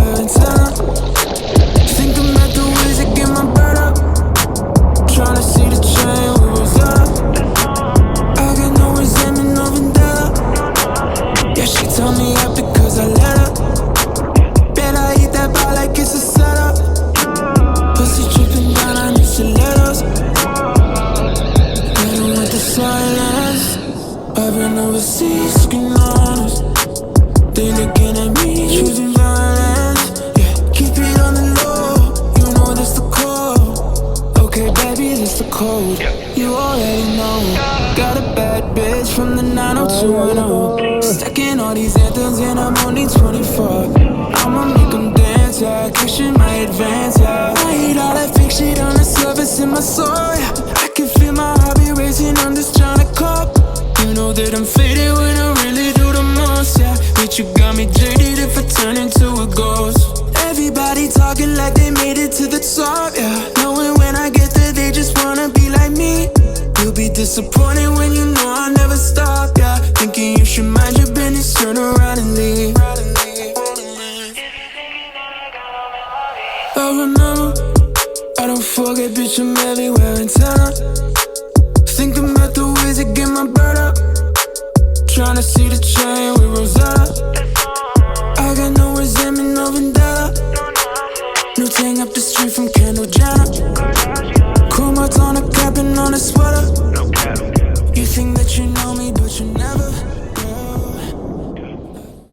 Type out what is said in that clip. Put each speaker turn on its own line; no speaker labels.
everywhere in town. Thinking about the ways to get my bird up. Tryna see the train we was up. I got no resentment, no vendetta. Yeah, she told me up because I let her. Bet I eat that bar like it's a setup. Pussy dripping down, I need stilettos. Better with the silence. I've been overseas, looking honest. They looking at me, choosing violence. Yeah, keep it on the low. You know that's the code. Okay, baby, that's the code. You already know. Got a bad bitch from the 90210. Stacking all these anthems and I'm only 24. I'ma make them dance, yeah. Cashing my advance, yeah. I hate all that fake shit on the surface in my soul, yeah. I can feel my heart be racing, I'm just tryna cope. You know that I'm faded when I really do the most, yeah. But you got me jaded if I turn into a ghost. Everybody talking like they made it to the top, yeah. Knowing when I get there they just wanna be like me. You'll be disappointed when you know I'll never stop, yeah. Thinking you should mind your business, turn around and leave. I remember, I don't forget, bitch, I'm everywhere in town. Thinking about the ways to get my bird up. Tryna see the train we rose up. I got no resentment, no vendetta. New thing up the street from Kendall Jenner. Cool marks on a cap and on a sweater. You think that you know me,